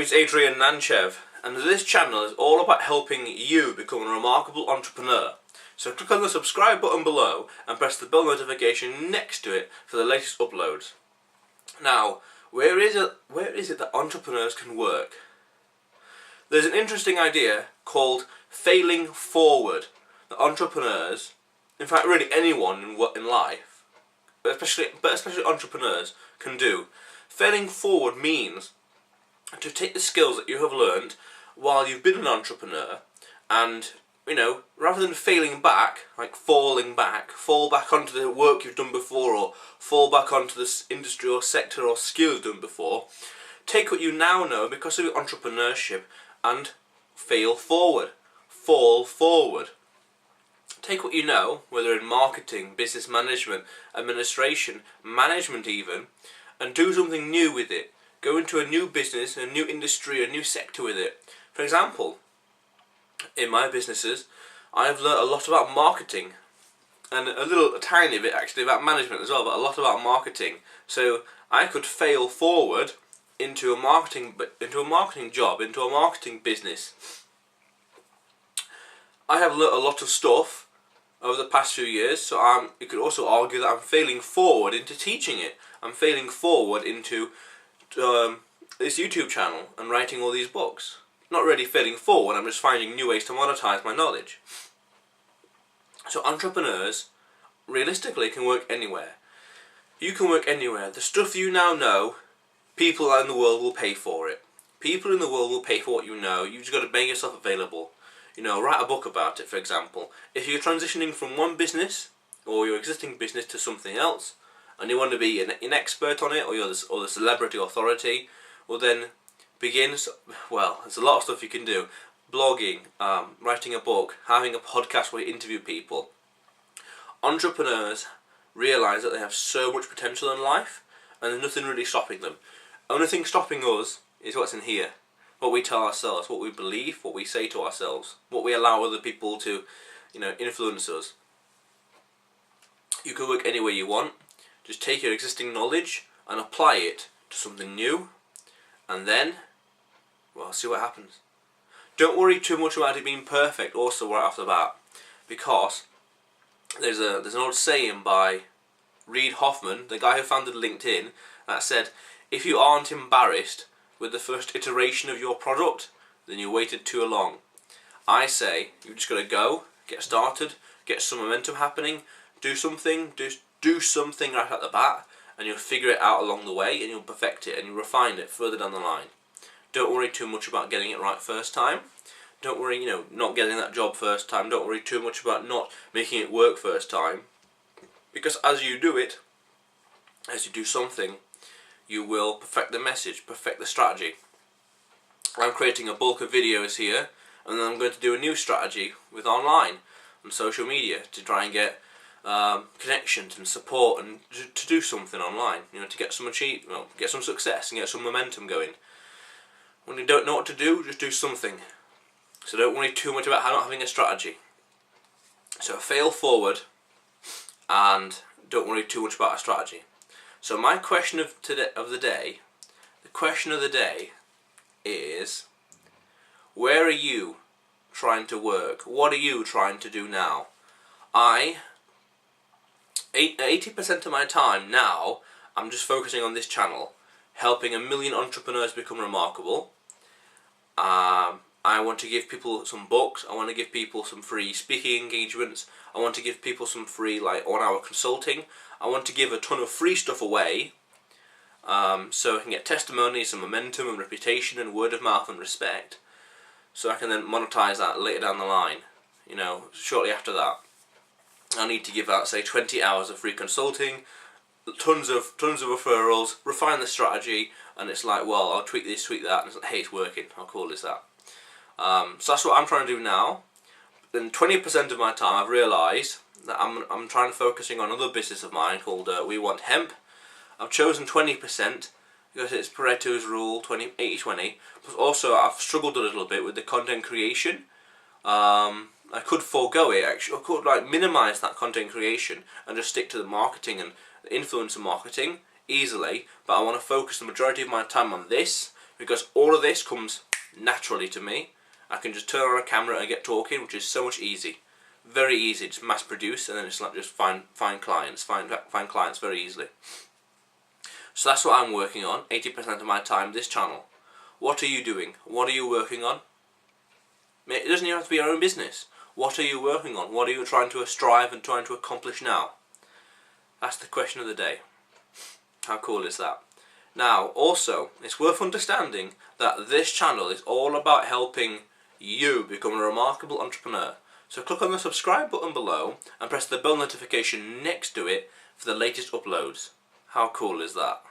It's Adrian Nantchev, and this channel is all about helping you become a remarkable entrepreneur. So click on the subscribe button below and press the bell notification next to it for the latest uploads. Now, where is it that entrepreneurs can work? There's an interesting idea called failing forward that entrepreneurs, in fact really anyone in life, but especially entrepreneurs, can do. Failing forward means to take the skills that you have learned while you've been an entrepreneur and, rather than failing back, like falling back, fall back onto the work you've done before or fall back onto this industry or sector or skill you've done before, take what you now know because of your entrepreneurship and fail forward, fall forward. Take what you know, whether in marketing, business management, administration, management even, and do something new with it. Go into a new business, a new industry, a new sector with it. For example, in my businesses, I've learnt a lot about marketing, and a tiny bit actually about management as well, but a lot about marketing. So I could fail forward into a marketing job, into a marketing business. I have learnt a lot of stuff over the past few years, so you could also argue that I'm failing forward into teaching it. I'm failing forward into this YouTube channel and writing all these books. Not really failing forward, I'm just finding new ways to monetize my knowledge. So entrepreneurs, realistically, can work anywhere. You can work anywhere. The stuff you now know, people in the world will pay for it. People in the world will pay for what you know. You've just got to make yourself available. Write a book about it, for example. If you're transitioning from one business or your existing business to something else, and you want to be an expert on it, or you're the celebrity authority, well then begin. Well, there's a lot of stuff you can do. Blogging, writing a book, having a podcast where you interview people. Entrepreneurs realise that they have so much potential in life, and there's nothing really stopping them. Only thing stopping us is what's in here. What we tell ourselves, what we believe, what we say to ourselves, what we allow other people to, influence us. You can work any way you want. Just take your existing knowledge and apply it to something new, and then, see what happens. Don't worry too much about it being perfect also right off the bat, because there's an old saying by Reid Hoffman, the guy who founded LinkedIn, that said, if you aren't embarrassed with the first iteration of your product, then you waited too long. I say, you've just got to go, get started, get some momentum happening, do something right at the bat, and you'll figure it out along the way, and you'll perfect it, and you'll refine it further down the line. Don't worry too much about getting it right first time. Don't worry, not getting that job first time. Don't worry too much about not making it work first time. Because as you do it, as you do something, you will perfect the message, perfect the strategy. I'm creating a bulk of videos here, and then I'm going to do a new strategy with online and social media to try and get connections and support and to do something online, to get some get some success and get some momentum going. When you don't know what to do, just do something. So don't worry too much about not having a strategy. So fail forward and don't worry too much about a strategy. So my question of the day is, where are you trying to work? What are you trying to do now? 80% of my time now, I'm just focusing on this channel, helping 1 million entrepreneurs become remarkable. I want to give people some books, I want to give people some free speaking engagements, I want to give people some free 1-hour consulting, I want to give a ton of free stuff away, so I can get testimonies and momentum and reputation and word of mouth and respect, so I can then monetize that later down the line, shortly after that. I need to give out, say, 20 hours of free consulting, tons of referrals, refine the strategy, and it's like, well, I'll tweak this, tweak that, and it's like, hey, it's working, I'll call this that. So that's what I'm trying to do now. Then 20% of my time I've realised that I'm trying to focusing on another business of mine called We Want Hemp. I've chosen 20% because it's Pareto's rule, 80-20, but also I've struggled a little bit with the content creation. I could forego it actually, I could minimise that content creation and just stick to the marketing and the influencer marketing easily, but I want to focus the majority of my time on this because all of this comes naturally to me. I can just turn on a camera and get talking, which is so much easy. Very easy, just mass produce, and then it's like just find clients, find clients very easily. So that's what I'm working on, 80% of my time, this channel. What are you doing? What are you working on? It doesn't even have to be your own business. What are you working on? What are you trying to strive and trying to accomplish now? That's the question of the day. How cool is that? Now, also, it's worth understanding that this channel is all about helping you become a remarkable entrepreneur. So click on the subscribe button below and press the bell notification next to it for the latest uploads. How cool is that?